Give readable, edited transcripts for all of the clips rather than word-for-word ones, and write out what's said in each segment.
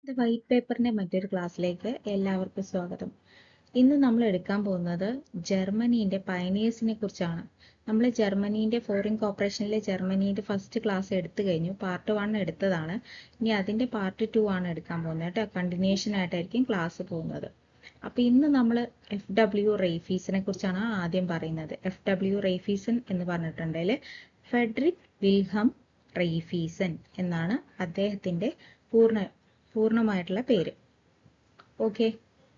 The white പേപ്പറിന്റെ മറ്റൊരു ക്ലാസ്സിലേക്ക് എല്ലാവർക്കും സ്വാഗതം. ഇന്ന് നമ്മൾ എടുക്കാൻ പോകുന്നത് ജർമ്മനീന്റെ പയനിയേഴ്സിനെ കുറിച്ചാണ്. നമ്മൾ ജർമ്മനീന്റെ ഫോറിൻ കോർപ്പറേഷനിലെ ജർമ്മനീന്റെ ഫസ്റ്റ് ക്ലാസ് എടുത്തു കഴിഞ്ഞു. പാർട്ട് 1 എടുത്തതാണ്. ഇനി അതിന്റെ പാർട്ട് 2 ആണ് എടുക്കാൻ പോകുന്നത് കേട്ടോ. കണ്ടിന്യൂഷൻ ആയിട്ടായിരിക്കും ക്ലാസ് പോകുന്നത്. അപ്പൊ ഇന്ന് നമ്മൾ FW റെയ്ഫീസിനെ കുറിച്ചാണ് ആദ്യം പറയുന്നത്. FW റെയ്ഫീസൺ എന്ന് പറഞ്ഞിട്ടുണ്ടെങ്കിൽ ഫെഡറിക് വിൽഹം റെയ്ഫീസൺ എന്നാണ് അദ്ദേഹത്തിന്റെ പൂർണ്ണമായിട്ടുള്ള പേര്. ഓക്കെ,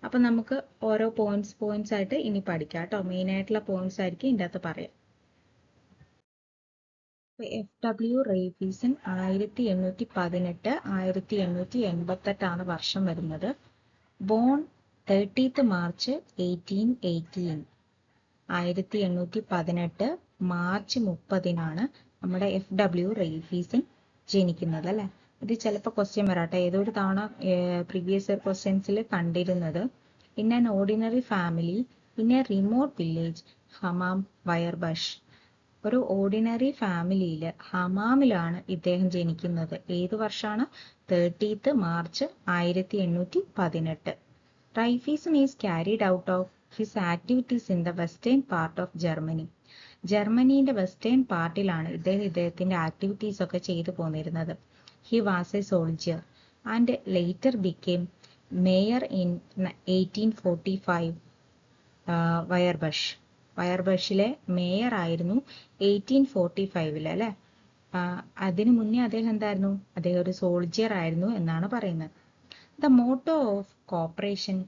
അപ്പൊ നമുക്ക് ഓരോ പോയിന്റ്സ് ആയിട്ട് ഇനി പഠിക്കാം കേട്ടോ. മെയിൻ ആയിട്ടുള്ള പോയിന്റ്സ് ആയിരിക്കും ഇതിൻ്റെ അകത്ത് പറയാം. FW റെയ്ഫീസൺ 1818 1888 വർഷം വരുന്നത്. Bone 30th March 1818. 1818 മാർച്ച് 30 നമ്മുടെ FW റെയ്ഫീസൺ ജനിക്കുന്നത് അല്ലെ. ഇത് ചിലപ്പോൾ ക്വസ്റ്റ്യൻ വരാട്ടെ. ഏതൊരു തവണ പ്രീവിയസ് ഇയർ ക്വസ്റ്റ്യൻസിൽ കണ്ടിരുന്നത്. In an ordinary family in a remote village Hamm വയർബഷ്. ഒരു ഓർഡിനറി ഫാമിലിയിൽ ഹമാമിലാണ് ഇദ്ദേഹം ജനിക്കുന്നത്. ഏത് വർഷമാണ്? 30th March 1818. Raiffeisen is carried out of his activities in the western part of Germany. ജർമ്മനിയുടെ വെസ്റ്റേൺ പാർട്ടിലാണ് ഇദ്ദേഹത്തിന്റെ ആക്ടിവിറ്റീസ് ഒക്കെ ചെയ്തു പോന്നിരുന്നത്. He was a soldier and later became mayor in 1845. വയർബഷിലെ mayor ആയിരുന്നു 1845 അല്ലെ. അതിനു മുന്നേ അദ്ദേഹം എന്തായിരുന്നു? അദ്ദേഹം ഒരു സോൾജിയർ ആയിരുന്നു എന്നാണ് പറയുന്നത്. The motto of cooperation,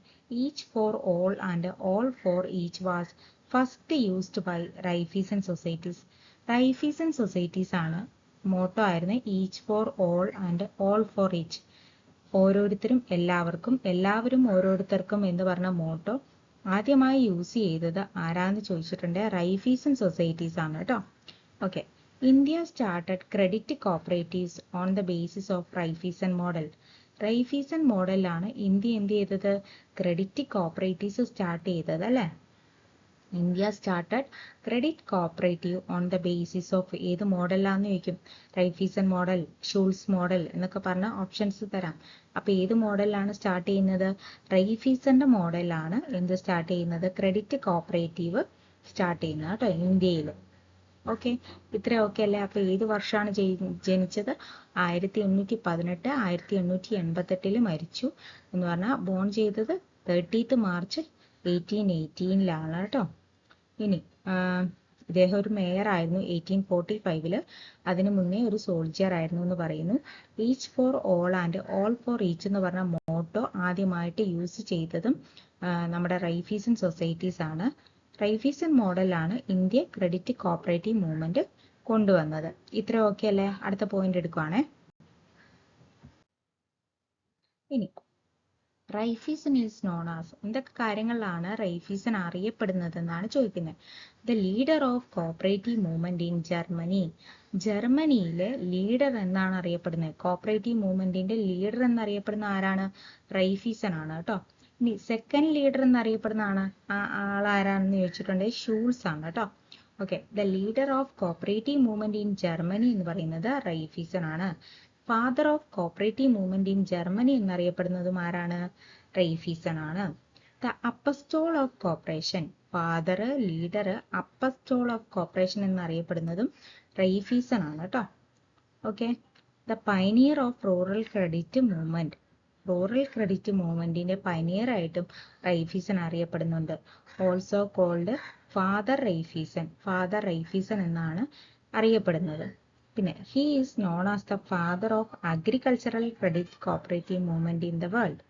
each for all and all for each, was first used by റെയ്ഫീസൺ societies. റെയ്ഫീസൺ societies ആണ് മോട്ടോ ആയിരുന്നു each for all and all for each. ഓരോരുത്തരും എല്ലാവർക്കും, എല്ലാവരും ഓരോരുത്തർക്കും എന്ന് പറഞ്ഞ മോട്ടോ ആദ്യമായി യൂസ് ചെയ്തത് ആരാന്ന് ചോദിച്ചിട്ടുണ്ട്? റെയ്ഫീസൺ സൊസൈറ്റീസ് ആണ് കേട്ടോ. Okay, India started credit cooperatives on the basis of Raiffeisen model. Raiffeisen മോഡലിലാണ് ഇന്ത്യ എന്ത് ചെയ്തത്? ക്രെഡിറ്റ് കോപ്പറേറ്റീവ്സ് സ്റ്റാർട്ട് ചെയ്തത് അല്ലെ. India started credit cooperative on the basis of ഏത് മോഡലാന്ന് ചോദിക്കും? റെയ്ഫീസൺ മോഡൽ, ഷൂൾസ് മോഡൽ എന്നൊക്കെ പറഞ്ഞ ഓപ്ഷൻസ് തരാം. അപ്പൊ ഏത് മോഡലാണ് സ്റ്റാർട്ട് ചെയ്യുന്നത്? റെയ്ഫീസന്റെ മോഡലാണ് എന്ത് സ്റ്റാർട്ട് ചെയ്യുന്നത്? ക്രെഡിറ്റ് കോപ്പറേറ്റീവ് സ്റ്റാർട്ട് ചെയ്യുന്നത് കേട്ടോ ഇന്ത്യയിൽ. ഓക്കെ, ഇത്ര ഓക്കെ അല്ലേ? അപ്പൊ ഏത് വർഷമാണ് ജനിച്ചത്? 1818. 1888 മരിച്ചു എന്ന് പറഞ്ഞാൽ ബോൺ ചെയ്തത് 30th മാർച്ച് 1818 കേട്ടോ. ഇനി ഇദ്ദേഹം ഒരു മേയർ ആയിരുന്നു 1845. അതിനു മുന്നേ ഒരു സോൾജിയർ ആയിരുന്നു എന്ന് പറയുന്നു. Each for all and all for each എന്ന് പറഞ്ഞ മോട്ടോ ആദ്യമായിട്ട് യൂസ് ചെയ്തതും നമ്മുടെ റെയ്ഫീസൺ സൊസൈറ്റീസ് ആണ്. റെയ്ഫീസൺ മോഡലാണ് ഇന്ത്യ ക്രെഡിറ്റ് കോപ്പറേറ്റീവ് മൂവ്മെന്റ് കൊണ്ടുവന്നത്. ഇത്ര ഓക്കെ അല്ലേ? അടുത്ത പോയിന്റ് എടുക്കുവാണേ. ഇനി റെയ്ഫീസൺ ഈസ് നോൺ ആസ്, എന്തൊക്കെ കാര്യങ്ങളിലാണ് റെയ്ഫീസൺ അറിയപ്പെടുന്നത് എന്നാണ് ചോദിക്കുന്നത്. The leader of cooperative movement in Germany. ജർമ്മനിയിലെ ലീഡർ എന്നാണ് അറിയപ്പെടുന്നത്. കോപ്പറേറ്റീവ് മൂവ്മെന്റിന്റെ ലീഡർ എന്നറിയപ്പെടുന്ന ആരാണ്? റെയ്ഫീസൺ ആണ് കേട്ടോ. ഇനി സെക്കൻഡ് ലീഡർ എന്നറിയപ്പെടുന്ന ആളാരാണെന്ന് ചോദിച്ചിട്ടുണ്ടെങ്കിൽ ഷൂൾസ് ആണ് കേട്ടോ. Okay, the leader of cooperative movement in Germany എന്ന് പറയുന്നത് റെയ്ഫീസൺ ആണ്. Father of cooperative movement in Germany എന്നറിയപ്പെടുന്നതും ആരാണ്? റെയ്ഫീസൺ ആണ്. The apostle of cooperation, father, leader, apostle of cooperation എന്നറിയപ്പെടുന്നതും റെയ്ഫീസൺ ആണ് കേട്ടോ. Okay, the pioneer of rural credit movement, rural credit മൂവ്മെന്റിന്റെ പൈനിയർ ആയിട്ടും റെയ്ഫീസൺ അറിയപ്പെടുന്നുണ്ട്. Also called father Raiffeisen, father Raiffeisen എന്നാണ് അറിയപ്പെടുന്നത്. പിന്നെ he is known as the father of agricultural credit cooperative movement in the world.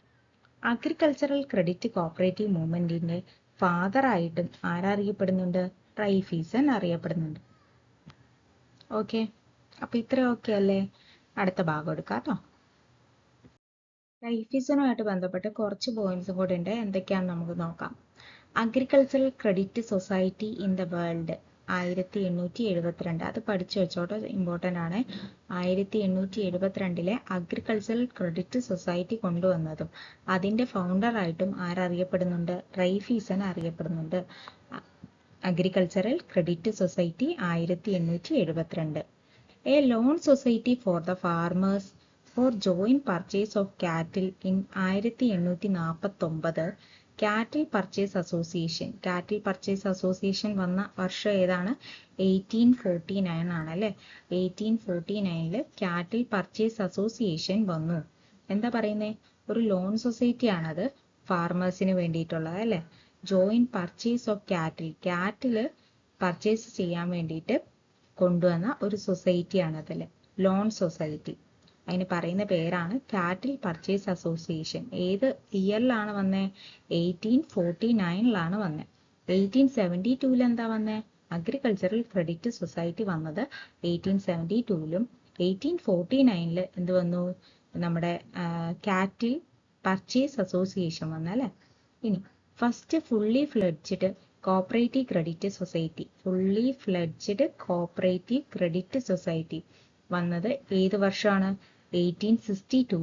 Agricultural credit cooperative മൂവ്മെന്റിന്റെ father ആയിട്ടും ആരറിയപ്പെടുന്നുണ്ട്? Raiffeisen അറിയപ്പെടുന്നുണ്ട്. ഓക്കെ, അപ്പൊ ഇത്ര ഓക്കെ അല്ലേ? അടുത്ത ഭാഗം എടുക്കാം കേട്ടോ. റെയ്ഫീസണുമായിട്ട് ബന്ധപ്പെട്ട് കുറച്ച് പോയിന്റ്സും കൂടെ ഉണ്ട്. എന്തൊക്കെയാണെന്ന് നമുക്ക് നോക്കാം. Agricultural credit society in the world 1872. അത് പഠിച്ചു വെച്ചോട്ടോ, ഇമ്പോർട്ടൻ്റ് ആണ്. 1872 അഗ്രികൾച്ചറൽ ക്രെഡിറ്റ് സൊസൈറ്റി കൊണ്ടുവന്നതും അതിന്റെ ഫൗണ്ടർ ആയിട്ടും ആരറിയപ്പെടുന്നുണ്ട്? റെയ്ഫീസൺ അറിയപ്പെടുന്നുണ്ട്. Agricultural credit society 1872. A loan society for the farmers for joint purchase of cattle in 1849 cattle purchase association വന്ന വർഷം ഏതാണ്? 1849 ആണ് അല്ലെ. 1849 കാറ്റിൽ പർച്ചേസ് അസോസിയേഷൻ വന്നു. എന്താ പറയുന്നേ? ഒരു ലോൺ സൊസൈറ്റി ആണത്, ഫാർമേഴ്സിന് വേണ്ടിയിട്ടുള്ളത് അല്ലെ. ജോയിന്റ് പർച്ചേസ് ഓഫ് കാറ്റില് പർച്ചേസ് ചെയ്യാൻ വേണ്ടിയിട്ട് കൊണ്ടുവന്ന ഒരു സൊസൈറ്റി ആണതല്ലേ, ലോൺ സൊസൈറ്റി. അതിന് പറയുന്ന പേരാണ് കാറ്റിൽ പർച്ചേസ് അസോസിയേഷൻ. ഏത് ഇയറിലാണ് വന്നേ? 1849 വന്നേ. 1872 എന്താ വന്നേ? അഗ്രികൾച്ചറൽ ക്രെഡിറ്റ് സൊസൈറ്റി വന്നത് 1872 1849 എന്ത് വന്നു? നമ്മുടെ കാറ്റിൽ പർച്ചേസ് അസോസിയേഷൻ വന്നല്ലേ. ഇനി first fully fledged cooperative credit society വന്നത് ഏത് വർഷമാണ്? 1862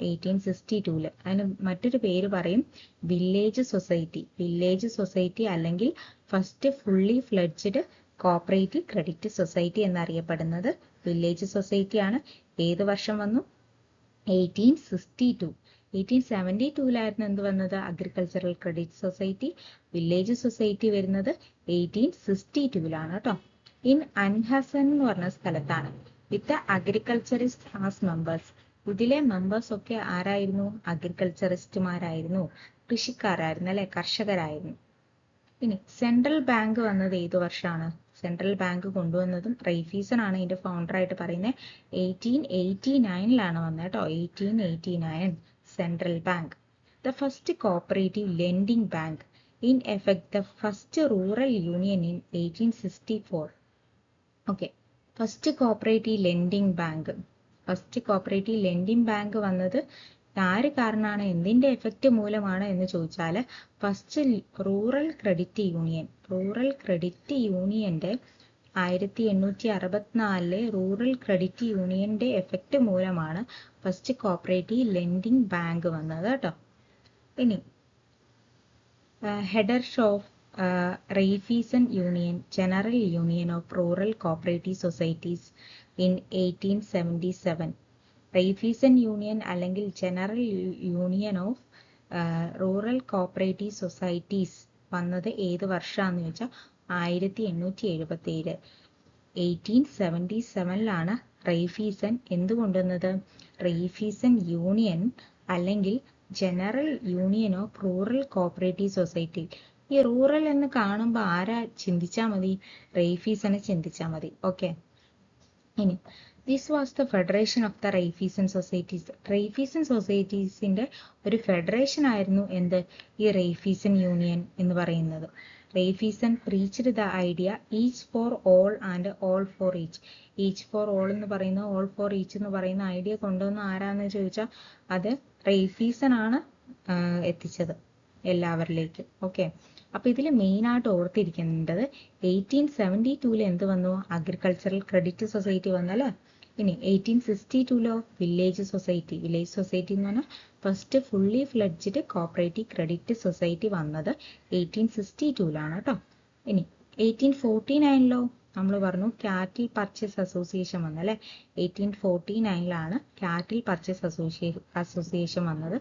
1862. അതിന് മറ്റൊരു പേര് പറയും വില്ലേജ് സൊസൈറ്റി അല്ലെങ്കിൽ first fully fledged cooperative credit society എന്നറിയപ്പെടുന്നത് വില്ലേജ് സൊസൈറ്റിയാണ്. ഏത് വർഷം വന്നു? 1862. 1872 എന്ത് വന്നത്? Agricultural credit society. Village society വരുന്നത് 1862 കേട്ടോ. ഇൻ അൻഹസൻ എന്ന് പറഞ്ഞ സ്ഥലത്താണ്. വിത്ത് അഗ്രികൾച്ചറിസ്റ്റ് ആസ് മെമ്പേഴ്സ്. ഇതിലെ മെമ്പേഴ്സ് ഒക്കെ ആരായിരുന്നു? അഗ്രികൾച്ചറിസ്റ്റുമാരായിരുന്നു, കൃഷിക്കാരായിരുന്നു അല്ലെ, കർഷകരായിരുന്നു. ഇനി സെൻട്രൽ ബാങ്ക് വന്നത് ഏത് വർഷമാണ്? സെൻട്രൽ ബാങ്ക് കൊണ്ടുവന്നതും റൈഫീസൺ ആണ് ഇതിന്റെ ഫൗണ്ടർ ആയിട്ട് പറയുന്നത്. 1889 വന്നത് കേട്ടോ. 1889 central bank. The first cooperative lending bank in effect the first rural union in 1864. Okay, first cooperative lending bank വന്നത് ആര് കാരണമാണ്, എന്തിന്റെ എഫക്റ്റ് മൂലമാണ് എന്ന് ചോദിച്ചാൽ ഫസ്റ്റ് റൂറൽ ക്രെഡിറ്റ് യൂണിയന്റെ 1864 റൂറൽ ക്രെഡിറ്റ് യൂണിയന്റെ എഫക്റ്റ് മൂലമാണ് ഫസ്റ്റ് കോപ്പറേറ്റീവ് ലെൻഡിംഗ് ബാങ്ക് വന്നത് കേട്ടോ. ഇനി headers of Raiffeisen union, general union of rural cooperative societies in 1877. Raiffeisen union അല്ലെങ്കിൽ general union of rural cooperative societies വന്നത് ഏത് വർഷമാണെന്ന് ചോദിച്ചാൽ 1877. 1877 റൈഫീസൺ എന്ത് കൊണ്ടുവന്നത്? റൈഫീസൺ യൂണിയൻ അല്ലെങ്കിൽ general union of rural cooperative society. ഈ റൂറൽ എന്ന് കാണുമ്പോൾ ആരാ ചിന്തിച്ചാൽ മതി? റൈഫീസനെ ചിന്തിച്ചാൽ മതി. ഓക്കെ, ഇനി this was the federation of the Raiffeisen societies. Raiffeisen സൊസൈറ്റീസിന്റെ ഒരു ഫെഡറേഷൻ ആയിരുന്നു എന്ത്? ഈ റൈഫീസൺ യൂണിയൻ എന്ന് പറയുന്നത്. Raiffeisen preached the idea each for all and all for each. each for all എന്ന് പറയുന്ന all for each എന്ന് പറയുന്ന ഐഡിയ കൊണ്ടുവന്ന ആരാന്ന് ചോദിച്ചാൽ അത് റൈഫീസൺ ആണ് എത്തിച്ചത് എല്ലാവരിലേക്കും. ഓക്കെ, അപ്പൊ ഇതിൽ മെയിൻ ആയിട്ട് ഓർത്തിരിക്കേണ്ടത് 1872 എന്ത് വന്നു? അഗ്രികൾച്ചറൽ ക്രെഡിറ്റ് സൊസൈറ്റി വന്നല്ലേ. ഇനി 1862 വില്ലേജ് സൊസൈറ്റി എന്ന് പറഞ്ഞാൽ first fully fledged cooperative credit society വന്നത് 1862 കേട്ടോ. ഇനി 1849 നമ്മൾ പറഞ്ഞു കാറ്റിൽ പർച്ചേസ് അസോസിയേഷൻ വന്നല്ലേ. 1849 കാറ്റിൽ പർച്ചേസ് അസോസിയേഷൻ വന്നത്.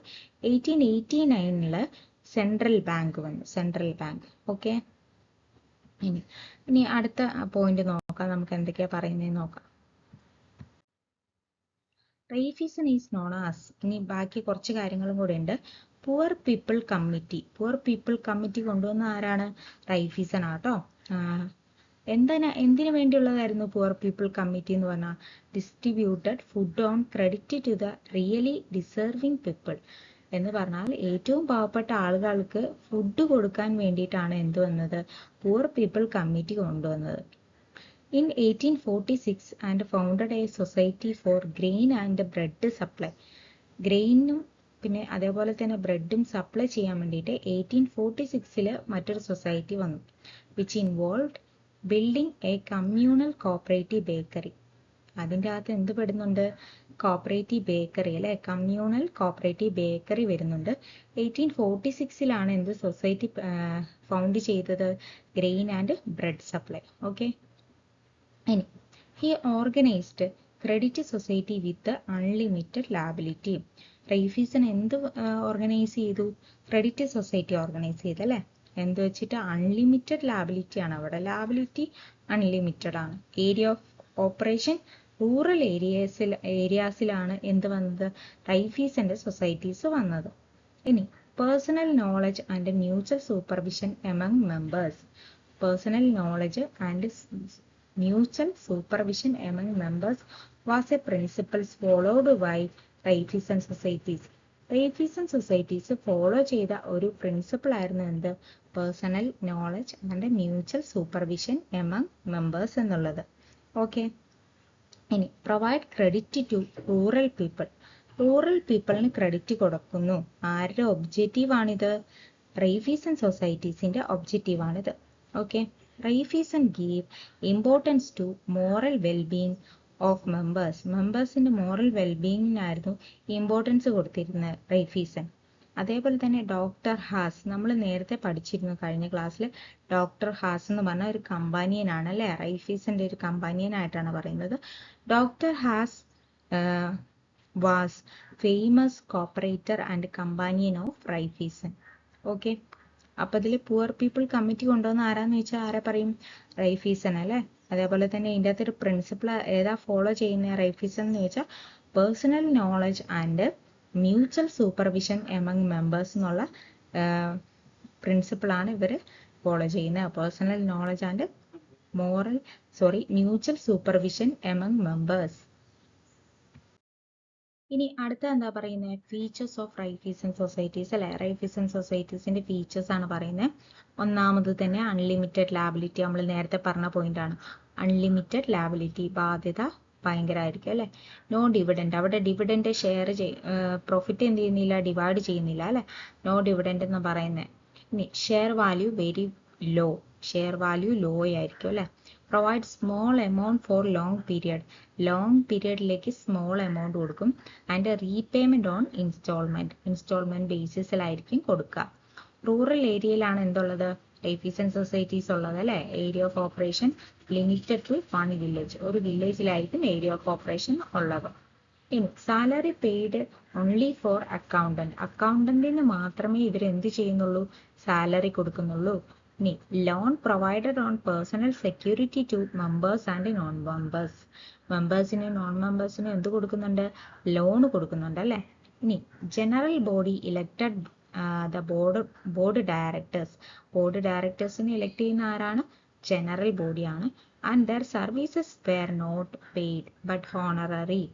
1889 സെൻട്രൽ ബാങ്ക് വന്നു. ഓക്കെ, ഇനി അടുത്ത പോയിന്റ് നോക്കാം. നമുക്ക് എന്തൊക്കെയാ പറയുന്നത് നോക്കാം. റൈഫീസൺ ഈസ് നോൺ ആസ്, ഇനി ബാക്കി കുറച്ച് കാര്യങ്ങളും കൂടെ ഉണ്ട്. പുവർ പീപ്പിൾ കമ്മിറ്റി കൊണ്ടുവന്ന ആരാണ്? റൈഫീസൺ ആട്ടോ. എന്തിനു വേണ്ടിയുള്ളതായിരുന്നു പുവർ പീപ്പിൾ കമ്മിറ്റി എന്ന് പറഞ്ഞാൽ? Distributed food on credit to the really deserving people എന്ന് പറഞ്ഞാൽ ഏറ്റവും പാവപ്പെട്ട ആളുകൾക്ക് ഫുഡ് കൊടുക്കാൻ വേണ്ടിയിട്ടാണ് എന്ത് വന്നത്? പുവർ പീപ്പിൾ കമ്മിറ്റി കൊണ്ടുവന്നത്. In 1846 and founded a society for grain and bread supply. ഗ്രെയിനും പിന്നെ അതേപോലെ തന്നെ ബ്രെഡും സപ്ലൈ ചെയ്യാൻ വേണ്ടിയിട്ട് 1846 മറ്റൊരു സൊസൈറ്റി വന്നു. Which involved building a communal cooperative bakery. അതിൻ്റെ അകത്ത് എന്ത് പെടുന്നുണ്ട്? കോപ്പറേറ്റീവ് ബേക്കറി അല്ലെ, കമ്മ്യൂണൽ കോപ്പറേറ്റീവ് ബേക്കറി വരുന്നുണ്ട്. 1846 എന്ത് സൊസൈറ്റി ഫൗണ്ട് ചെയ്തത്? Grain and bread supply. Okay, ഇനി he organised credit society with unlimited liability. Raiffeisen എന്ത് ഓർഗനൈസ് ചെയ്തു? ക്രെഡിറ്റ് സൊസൈറ്റി ഓർഗനൈസ് ചെയ്തല്ലേ? എന്ത് വെച്ചിട്ട്? അൺലിമിറ്റഡ് ലാബിലിറ്റി ആണ് അവിടെ. ലാബിലിറ്റി അൺലിമിറ്റഡ് ആണ്. ഏരിയ ഓഫ് ഓപ്പറേഷൻ റൂറൽ ഏരിയാസിലാണ് എന്ത് വന്നത്? റൈഫീസന്റെ സൊസൈറ്റീസ് വന്നത്. ഇനി personal knowledge and mutual supervision among members. Personal knowledge and mutual supervision among members was a principles followed by Raiffeisen societies. Raiffeisen societies follow ചെയ്ത ഒരു principle ആയിരുന്നു എന്ത്? Personal knowledge and mutual supervision among members എന്നുള്ളത്. Okay. ഇനി provide credit to rural people. Rural പീപ്പിളിന് credit കൊടുക്കുന്നു. ആരുടെ objective ആണിത്? റൈഫീസൺ സൊസൈറ്റീസിന്റെ ഒബ്ജക്റ്റീവ് ആണിത്. Okay. Raiffeisen give importance to moral wellbeing of members. മെമ്പേഴ്സിന്റെ മോറൽ വെൽബീയിങ്ങിനായിരുന്നു ഇമ്പോർട്ടൻസ് കൊടുത്തിരുന്നത് റൈഫീസൺ. അതേപോലെ തന്നെ ഡോക്ടർ ഹാസ്, നമ്മൾ നേരത്തെ പഠിച്ചിരുന്നു കഴിഞ്ഞ ക്ലാസ്സിൽ. ഡോക്ടർ ഹാസ് എന്ന് പറഞ്ഞ ഒരു കമ്പാനിയൻ ആണ് അല്ലെ? റൈഫീസന്റെ ഒരു കമ്പാനിയൻ ആയിട്ടാണ് പറയുന്നത്. Doctor has was famous cooperator and companion of Raiffeisen. Okay. അപ്പൊ ഇതിൽ പുവർ പീപ്പിൾ കമ്മിറ്റി കൊണ്ടുവന്ന ആരാന്ന് വെച്ചാൽ ആരെ പറയും? റൈഫീസൺ അല്ലെ? അതേപോലെ തന്നെ ഇതിൻ്റെ അകത്തൊരു പ്രിൻസിപ്പിൾ ഏതാ ഫോളോ ചെയ്യുന്ന റൈഫീസൺ എന്ന് വെച്ചാൽ personal knowledge and mutual supervision among members എന്നുള്ള പ്രിൻസിപ്പിളാണ് ഇവർ ഫോളോ ചെയ്യുന്നത്. Personal knowledge and mutual supervision among members. ഇനി അടുത്ത എന്താ പറയുന്നത്? ഫീച്ചേഴ്സ് ഓഫ് റൈഫീസൺ സൊസൈറ്റീസ് അല്ലെ? റൈഫീസൺ സൊസൈറ്റീസിന്റെ ഫീച്ചേഴ്സ് ആണ് പറയുന്നത്. ഒന്നാമത് തന്നെ അൺലിമിറ്റഡ് ലാബിലിറ്റി. നമ്മൾ നേരത്തെ പറഞ്ഞ പോയിന്റ് ആണ്. അൺലിമിറ്റഡ് ലാബിലിറ്റി, ബാധ്യത ഭയങ്കരമായിരിക്കും അല്ലെ? നോ ഡിവിഡൻഡ്, അവിടെ ഡിവിഡൻഡ് ഷെയർ പ്രോഫിറ്റ് എന്ത് ചെയ്യുന്നില്ല? ഡിവൈഡ് ചെയ്യുന്നില്ല അല്ലെ? നോ ഡിവിഡൻഡ് എന്ന് പറയുന്നത്. ഇനി share value very low, share value low ആയിരിക്കും അല്ലെ? Provide small amount for long period, long പീരിയഡിലേക്ക് സ്മോൾ എമൗണ്ട് കൊടുക്കും. ആൻഡ് റീപേയ്മെന്റ് ഓൺ ഇൻസ്റ്റാൾമെന്റ് ബേസിസിലായിരിക്കും കൊടുക്കുക. റൂറൽ ഏരിയയിലാണ് എന്തുള്ളത്? റൈഫീസൺ സൊസൈറ്റീസ് ഉള്ളത് അല്ലെ? Area of operation limited to 1 village, ഒരു വില്ലേജിലായിരിക്കും ഏരിയ ഓഫ് ഓപ്പറേഷൻ ഉള്ളത്. ഇനി salary paid only for accountant, അക്കൗണ്ടന്റിന് മാത്രമേ ഇവർ എന്ത് ചെയ്യുന്നുള്ളൂ? സാലറി കൊടുക്കുന്നുള്ളൂ. ഇനി loan provided on personal security to members and non members, മെമ്പേഴ്സിനും നോൺ മെമ്പേഴ്സിനും എന്ത് കൊടുക്കുന്നുണ്ട്? ലോൺ കൊടുക്കുന്നുണ്ട് അല്ലെ? ഇനി general body elected the board directors, board ഡയറക്ടേഴ്സിനെ ഇലക്ട് ചെയ്യുന്ന ആരാണ്? ജനറൽ ബോഡിയാണ്. And their services were not paid but honorary.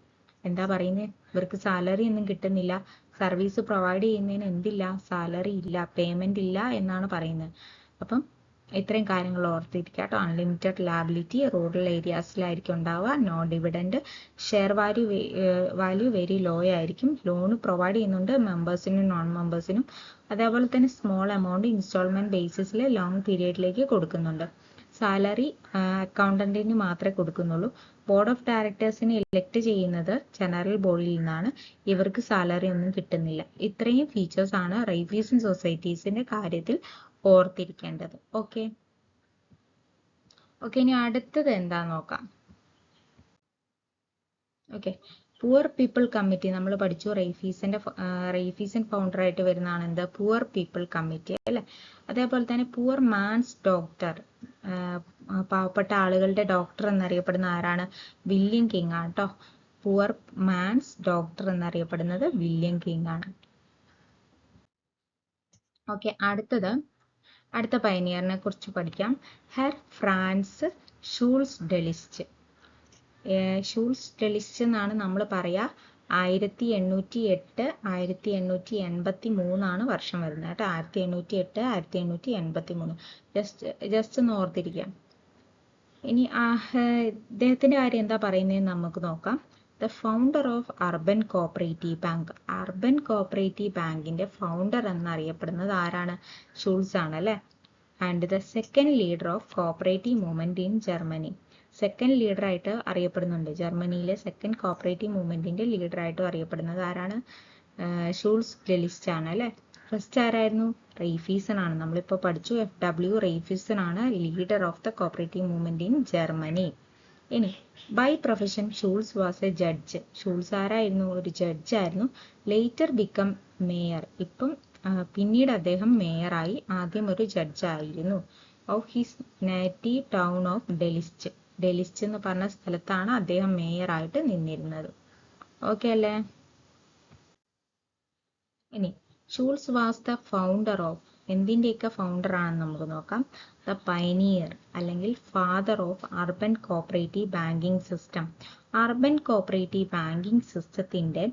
എന്താ പറയുന്നത്? ഇവർക്ക് സാലറി ഒന്നും കിട്ടുന്നില്ല, സർവീസ് പ്രൊവൈഡ് ചെയ്യുന്നതിന് എന്തില്ല? സാലറി ഇല്ല, പേയ്മെന്റ് ഇല്ല എന്നാണ് പറയുന്നത്. അപ്പം ഇത്രയും കാര്യങ്ങൾ ഓർത്തിരിക്കുക കേട്ടോ. അൺലിമിറ്റഡ് ലാബിലിറ്റി റൂറൽ ഏരിയാസിലായിരിക്കും ഉണ്ടാവുക. No dividend, share value very low ആയിരിക്കും. ലോൺ പ്രൊവൈഡ് ചെയ്യുന്നുണ്ട് മെമ്പേഴ്സിനും നോൺ മെമ്പേഴ്സിനും. അതേപോലെ തന്നെ സ്മോൾ എമൗണ്ട് ഇൻസ്റ്റാൾമെന്റ് ബേസിസിൽ ലോങ് പീരിയഡിലേക്ക് കൊടുക്കുന്നുണ്ട്. സാലറി അക്കൗണ്ടന്റിന് മാത്രമേ കൊടുക്കുന്നുള്ളൂ. ബോർഡ് ഓഫ് ഡയറക്ടേഴ്സിനെ ഇലക്ട് ചെയ്യുന്നത് ജനറൽ ബോഡിയിൽ നിന്നാണ്. ഇവർക്ക് സാലറി ഒന്നും കിട്ടുന്നില്ല. ഇത്രയും ഫീച്ചേഴ്സ് ആണ് റൈഫീസൺ സൊസൈറ്റീസിന്റെ കാര്യത്തിൽ ഓർത്തിരിക്കേണ്ടത്. ഓക്കെ. ഇനി അടുത്തത് എന്താ നോക്കാം. ഓക്കെ. പുവർ പീപ്പിൾ കമ്മിറ്റി നമ്മൾ പഠിച്ചു. റൈഫീസൺ ഫൗണ്ടർ ആയിട്ട് വരുന്നതാണ് എന്ത്? പുവർ പീപ്പിൾ കമ്മിറ്റി അല്ലെ? അതേപോലെ തന്നെ പുവർ മാൻസ് ഡോക്ടർ, പാവപ്പെട്ട ആളുകളുടെ ഡോക്ടർ എന്നറിയപ്പെടുന്ന ആരാണ്? വില്യം കിങ് ആണ് കേട്ടോ. പുവർ മാൻസ് ഡോക്ടർ എന്നറിയപ്പെടുന്നത് വില്യം കിങ് ആണ്. ഓക്കെ. അടുത്ത പയനിയറിനെ കുറിച്ച് പഠിക്കാം. Herr Franz Schulze Delitzsch. Schulze Delitzsch എന്നാണ് നമ്മൾ പറയാ. 1808 1883 വർഷം വരുന്നത് കേട്ടോ. 1808 1883. ജസ്റ്റ് ഒന്ന് ഓർത്തിരിക്കാം. ഇനി ഇദ്ദേഹത്തിന്റെ കാര്യം എന്താ പറയുന്നതെന്ന് നമുക്ക് നോക്കാം. The founder of urban cooperative bank. Urban cooperative ബാങ്കിന്റെ ഫൗണ്ടർ എന്നറിയപ്പെടുന്നത് ആരാണ്? ഷൂൾസ് ആണ് അല്ലെ? And the second leader of cooperative movement in Germany. Second leader ആയിട്ട് അറിയപ്പെടുന്നുണ്ട്. ജർമ്മനിയിലെ സെക്കൻഡ് കോപ്പറേറ്റീവ് മൂവ്മെന്റിന്റെ ലീഡർ ആയിട്ട് അറിയപ്പെടുന്നത് ആരാണ്? ഷൂൾസ് ഡെലിസ്റ്റ് ആണ് അല്ലെ? ഫസ്റ്റ് ആരായിരുന്നു? റൈഫീസൺ ആണ്. നമ്മളിപ്പോൾ പഠിച്ചു FW റൈഫീസൺ ആണ് leader of the cooperative movement in Germany. ഇനി by profession Schulze was a judge. Schulze ആരായിരുന്നു? ഒരു ജഡ്ജായിരുന്നു. Later become mayor. ഇപ്പം പിന്നീട് അദ്ദേഹം മേയറായി. ആദ്യം ഒരു ജഡ്ജായിരുന്നു. Of his native town of Delitzsch. Delitzsch എന്ന് പറഞ്ഞ സ്ഥലത്താണ് അദ്ദേഹം മേയറായിട്ട് നിന്നിരുന്നത്. ഓക്കെ അല്ലേ? ഇനി Schulze was the founder of. എന്തിൻ്റെയൊക്കെ ഫൗണ്ടർ ആണെന്ന് നമുക്ക് നോക്കാം. ദ പൈനിയർ അല്ലെങ്കിൽ father of urban cooperative banking system. Urban cooperative banking സിസ്റ്റത്തിന്റെ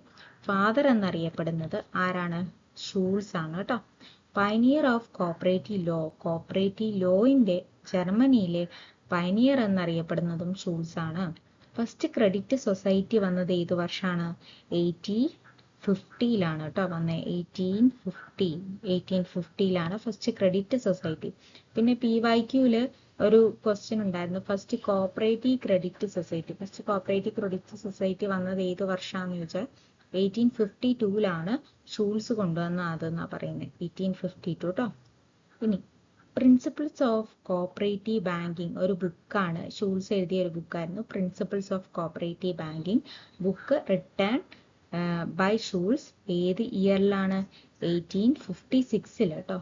ഫാദർ എന്നറിയപ്പെടുന്നത് ആരാണ്? ഷൂൾസ് ആണ് കേട്ടോ. Pioneer of cooperative law. Cooperative ലോയിന്റെ ജർമ്മനിയിലെ പൈനിയർ എന്നറിയപ്പെടുന്നതും ഷൂൾസ് ആണ്. ഫസ്റ്റ് ക്രെഡിറ്റ് സൊസൈറ്റി വന്നത് ഏത് വർഷമാണ്? 1850 കേട്ടോ വന്നത്. 1850 ഫസ്റ്റ് ക്രെഡിറ്റ് സൊസൈറ്റി. പിന്നെ PYQല് ഒരു ക്വസ്റ്റ്യൻ ഉണ്ടായിരുന്നു. First cooperative credit society. First cooperative credit society വന്നത് ഏത് വർഷമാണെന്ന് ചോദിച്ചാൽ 1852 ഷൂൾസ് കൊണ്ടുവന്ന അതെന്നാ പറയുന്നത്. 1852 കേട്ടോ. ഇനി പ്രിൻസിപ്പിൾസ് ഓഫ് കോപ്പറേറ്റീവ് ബാങ്കിങ് ഒരു ബുക്കാണ്. ഷൂൾസ് എഴുതിയ ഒരു ബുക്കായിരുന്നു principles of cooperative banking. Book written by Schulze. ഏത് ഇയറിലാണ്? 1856 കേട്ടോ.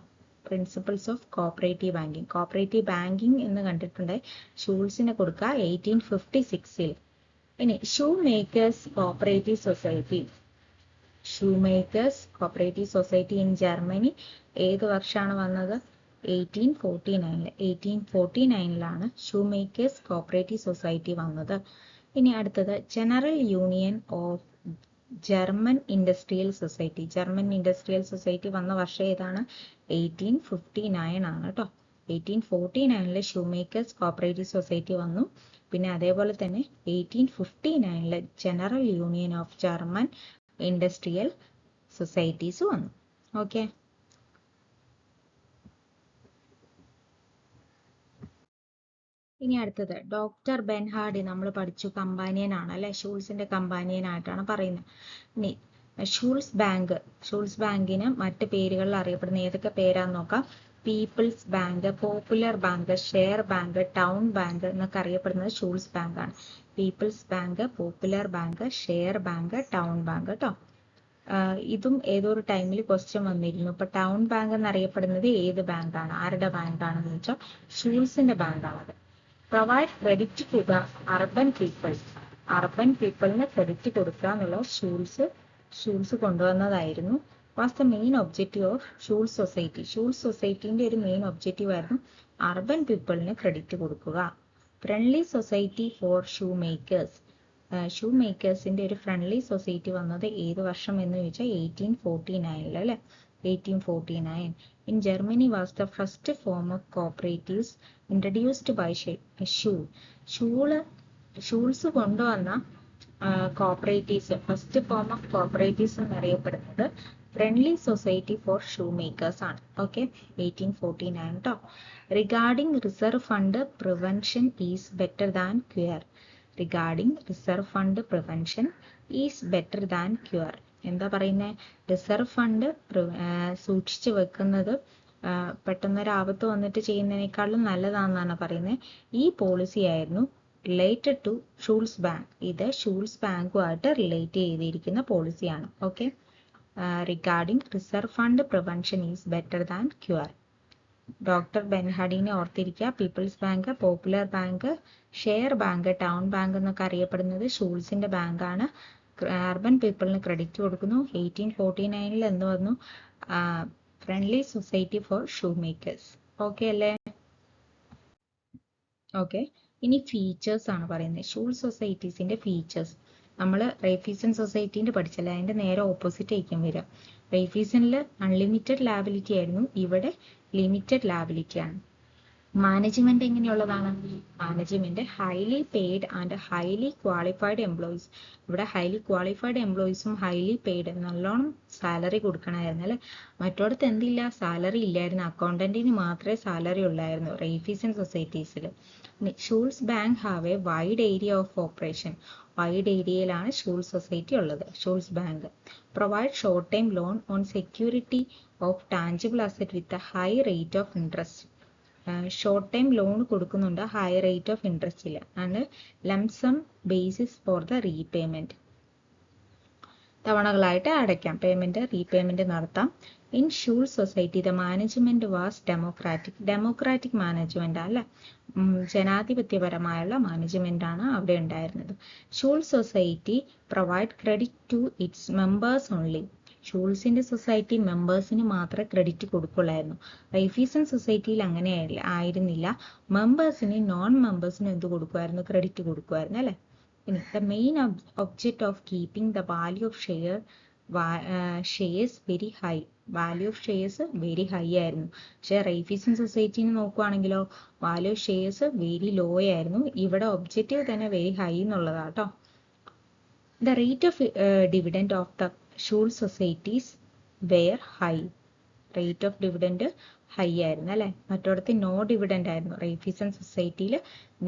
Principles of cooperative banking. Cooperative banking എന്ന് കണ്ടിട്ടുണ്ട്. ഷൂൾസിനെ കൊടുക്കുക 1856. ഇനി shoe makers cooperative society. Shoe makers cooperative society in Germany ഏത് വർഷമാണ് വന്നത്? 1849. 1849 ഷൂ മേക്കേഴ്സ് കോപ്പറേറ്റീവ് സൊസൈറ്റി വന്നത്. ഇനി അടുത്തത് general union of German industrial society. German industrial society വന്ന വർഷം ഏതാണ്? 1859 ആണ് കേട്ടോ. 1849 ഷൂ മേക്കേഴ്സ് കോപ്പറേറ്റീവ് സൊസൈറ്റി വന്നു. പിന്നെ അതേപോലെ തന്നെ 1859 general union of German industrial societies വന്നു. ഓക്കെ. ഇനി അടുത്തത് ഡോക്ടർ ബെൻഹാർഡി. നമ്മൾ പഠിച്ചു കമ്പാനിയൻ ആണ് അല്ലെ. ഷൂൾസിന്റെ കമ്പാനിയൻ ആയിട്ടാണ് പറയുന്നത്. ഇനി ഷൂൾസ് ബാങ്ക്. ഷൂൾസ് ബാങ്കിന് മറ്റ് പേരുകളിൽ അറിയപ്പെടുന്ന ഏതൊക്കെ പേരാന്ന് നോക്കാം. People's bank, popular bank, share bank, town bank എന്നൊക്കെ അറിയപ്പെടുന്നത് ഷൂൾസ് ബാങ്ക് ആണ്. People's bank, popular bank, share bank, town bank കേട്ടോ. ഇതും ഏതൊരു ടൈമിൽ ക്വസ്റ്റ്യൻ വന്നിരുന്നു. ഇപ്പൊ ടൗൺ ബാങ്ക് എന്നറിയപ്പെടുന്നത് ഏത് ബാങ്കാണ്? ആരുടെ ബാങ്കാണെന്ന് വെച്ചാൽ ഷൂൾസിന്റെ ബാങ്കാണത്. Provide credit to the urban people. Urban പീപ്പിളിന് ക്രെഡിറ്റ് കൊടുക്കുക എന്നുള്ള ഷൂൾസ് കൊണ്ടുവന്നതായിരുന്നു. Was the main objective of Schulze society. Schulze സൊസൈറ്റിന്റെ ഒരു മെയിൻ ഒബ്ജക്റ്റീവ് ആയിരുന്നു അർബൻ പീപ്പിളിന് ക്രെഡിറ്റ് കൊടുക്കുക. Friendly society for shoe makers. Shoe മേക്കേഴ്സിന്റെ ഒരു ഫ്രണ്ട്ലി സൊസൈറ്റി വന്നത് ഏത് വർഷം എന്ന് ചോദിച്ചാൽ 1849 അല്ലെ. 1849. In Germany was the first form of cooperatives introduced by Schulze കൊണ്ടുവന്ന cooperatives. First form of cooperatives എന്നറിയപ്പെടുന്നത് friendly society for shoe makers ആണ്. ഓക്കെ. 1849 കേട്ടോ. Regarding reserve fund prevention is better than cure. Regarding reserve fund prevention is better than cure. എന്താ പറയുന്നത്? Reserve fund സൂക്ഷിച്ചു വെക്കുന്നത് പെട്ടെന്നൊരു ആപത്ത് വന്നിട്ട് ചെയ്യുന്നതിനേക്കാളും നല്ലതാണെന്നാണ് പറയുന്നത്. ഈ പോളിസി ആയിരുന്നു റിലേറ്റഡ് ടു ഷൂൾസ് ബാങ്ക്. ഇത് ഷൂൾസ് ബാങ്കുമായിട്ട് റിലേറ്റ് ചെയ്തിരിക്കുന്ന പോളിസിയാണ്. Okay. Regarding reserve fund prevention is better than cure. Doctor ബെൻഹാർഡിനെ ഓർത്തിരിക്കുക. People's bank, popular bank, share bank, town bank എന്നൊക്കെ അറിയപ്പെടുന്നത് ഷൂൾസിന്റെ ബാങ്കാണ്. അർബൻ പീപ്പിളിന് ക്രെഡിറ്റ് കൊടുക്കുന്നു. 1849 എന്ന് വന്നു friendly society for shoe makers. Okay അല്ലേ? ഓക്കെ. ഇനി ഫീച്ചേഴ്സ് ആണ് പറയുന്നത്. ഷൂൾ സൊസൈറ്റീസിന്റെ ഫീച്ചേഴ്സ്. നമ്മൾ റേഫീസൺ സൊസൈറ്റീൻ്റെ പഠിച്ചല്ലേ, അതിന്റെ നേരെ ഓപ്പോസിറ്റ് ആയിരിക്കും വരിക. റേഫീസണിൽ അൺലിമിറ്റഡ് ലാബിലിറ്റി ആയിരുന്നു, ഇവിടെ ലിമിറ്റഡ് ലാബിലിറ്റി ആണ്. മാനേജ്മെന്റ് എങ്ങനെയുള്ളതാണ്? Management highly paid and highly qualified employees. ഇവിടെ ഹൈലി ക്വാളിഫൈഡ് എംപ്ലോയീസും ഹൈലി പെയ്ഡ്, നല്ലോണം സാലറി കൊടുക്കണമായിരുന്നു അല്ലെ. മറ്റോടത്ത് എന്തില്ല? സാലറി ഇല്ലായിരുന്നു. അക്കൗണ്ടന്റിന് മാത്രമേ സാലറി ഉള്ളായിരുന്നു റേഫീസൺ സൊസൈറ്റീസിൽ. Schulze bank have a wide area of operation. Wide ഏരിയയിലാണ് ഷൂൾസ് സൊസൈറ്റി ഉള്ളത്. Schulze bank provide short time loan on security of tangible asset with a high rate of interest. Short time loan കൊടുക്കുന്നുണ്ട് high rate of ഇൻട്രസ്റ്റിൽ and lump sum basis for the repayment. തവണകളായിട്ട് അടയ്ക്കാം, repayment നടത്താം. In Schulze society the management was democratic management അല്ല, ജനാധിപത്യപരമായുള്ള management ആണ് അവിടെ ഉണ്ടായിരുന്നത്. Schulze society provide credit to its members only. ഷൂൾസിന്റെ സൊസൈറ്റി മെമ്പേഴ്സിന് മാത്രമേ ക്രെഡിറ്റ് കൊടുക്കുള്ളായിരുന്നു. റൈഫീസൺ സൊസൈറ്റിയിൽ അങ്ങനെ ആയിരുന്നില്ല. മെമ്പേഴ്സിന് നോൺ മെമ്പേഴ്സിന് എന്ത് കൊടുക്കുമായിരുന്നു? ക്രെഡിറ്റ് കൊടുക്കുമായിരുന്നു അല്ലെ. ഇനി the main object of keeping the value of shares very high. Value of shares very high ആയിരുന്നു. പക്ഷെ റൈഫീസൺ സൊസൈറ്റിന്ന് നോക്കുവാണെങ്കിലോ value of shares very low ആയിരുന്നു. ഇവിടെ ഒബ്ജക്റ്റീവ് തന്നെ വെരി ഹൈ എന്നുള്ളതാട്ടോ. The rate of dividend of the Schulze societies were high. Rate of dividend high ആയിരുന്നു അല്ലെ. മറ്റോടത്ത് നോ ഡിവിഡൻഡ് ആയിരുന്നു. റൈഫീസൺ സൊസൈറ്റിയിൽ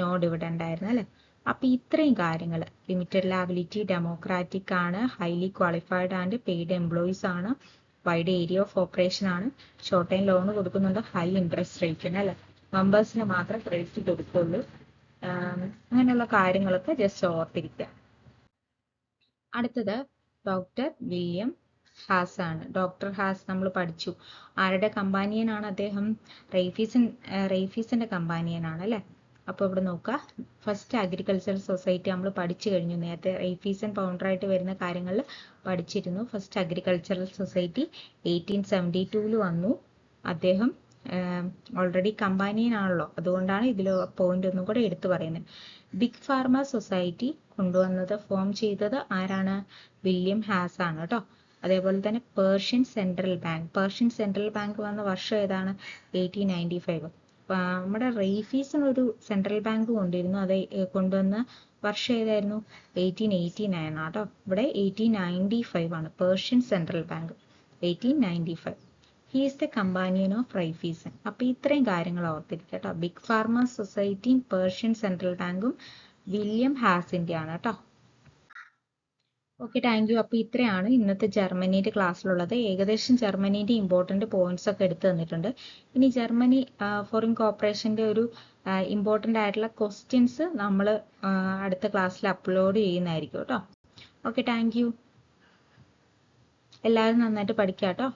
നോ ഡിവിഡൻഡ് ആയിരുന്നു അല്ലെ. അപ്പൊ ഇത്രയും കാര്യങ്ങൾ, ലിമിറ്റഡ് ലയബിലിറ്റി ഡെമോക്രാറ്റിക് ആണ്, highly qualified and paid employees ആണ്, വൈഡ് ഏരിയ ഓഫ് ഓപ്പറേഷൻ ആണ്, ഷോർട്ട് ടൈം ലോൺ കൊടുക്കുന്നുണ്ട്, ഹൈ ഇൻട്രസ്റ്റ് റേറ്റ് അല്ലെ, മെമ്പേഴ്സിന് മാത്രം ക്രെഡിറ്റ് കൊടുക്കുള്ളൂ. അങ്ങനെയുള്ള കാര്യങ്ങളൊക്കെ ജസ്റ്റ് ഓർത്തിരിക്കുക. അടുത്തത് ഡോക്ടർ വില്യം ഹാസ് ആണ്. ഡോക്ടർ ഹാസ് നമ്മൾ പഠിച്ചു. ആരുടെ കമ്പാനിയൻ ആണ് അദ്ദേഹം? റൈഫീസിന്റെ കമ്പാനിയൻ ആണ് അല്ലെ. അപ്പൊ ഇവിടെ നോക്കുക, ഫസ്റ്റ് അഗ്രികൾച്ചറൽ സൊസൈറ്റി നമ്മൾ പഠിച്ചു കഴിഞ്ഞു. നേരത്തെ റൈഫീസൺ ഫൗണ്ടറായിട്ട് വരുന്ന കാര്യങ്ങളിൽ പഠിച്ചിരുന്നു. ഫസ്റ്റ് അഗ്രികൾച്ചറൽ സൊസൈറ്റി 1872 വന്നു. അദ്ദേഹം ഓൾറെഡി കമ്പാനിയൻ ആണല്ലോ, അതുകൊണ്ടാണ് ഇതിൽ പോയിന്റ് ഒന്നും കൂടെ എടുത്തു പറയുന്നത്. ബിഗ് ഫാർമ സൊസൈറ്റി കൊണ്ടുവന്നത്, ഫോം ചെയ്തത് ആരാണ്? വില്യം ഹാസ് ആണ് കേട്ടോ. അതേപോലെ തന്നെ പേർഷ്യൻ സെൻട്രൽ ബാങ്ക് വന്ന വർഷം ഏതാണ്? 1895. നമ്മുടെ റൈഫീസൺ ഒരു സെൻട്രൽ ബാങ്ക് കൊണ്ടിരുന്നു, അത് കൊണ്ടുവന്ന വർഷം ഏതായിരുന്നു? 1889 ആട്ടോ. ഇവിടെ 1895 ആണ്. Persian central bank 1895. He is the companion of Raiffeisen. അപ്പൊ ഇത്രയും കാര്യങ്ങൾ ഓർത്തിരിക്കുക കേട്ടോ. ബിഗ് ഫാർമ സൊസൈറ്റിയും പേർഷ്യൻ സെൻട്രൽ ബാങ്കും വില്യം ഹാസിന്റെ ആണ് കേട്ടോ. Okay, thank you. അപ്പൊ ഇത്രയാണ് ഇന്നത്തെ ജർമ്മനിയുടെ ക്ലാസ്സിലുള്ളത്. ഏകദേശം ജർമ്മനിയുടെ ഇമ്പോർട്ടന്റ് പോയിന്റ്സ് ഒക്കെ എടുത്തു തന്നിട്ടുണ്ട്. ഇനി ജർമ്മനി ഫോറിൻ കോർപ്പറേഷന്റെ ഒരു ഇമ്പോർട്ടന്റ് ആയിട്ടുള്ള ക്വസ്റ്റ്യൻസ് നമ്മൾ അടുത്ത ക്ലാസ്സിൽ അപ്ലോഡ് ചെയ്യുന്നതായിരിക്കും കേട്ടോ. Okay, thank you. എല്ലാവരും നന്നായിട്ട് പഠിക്കാം കേട്ടോ.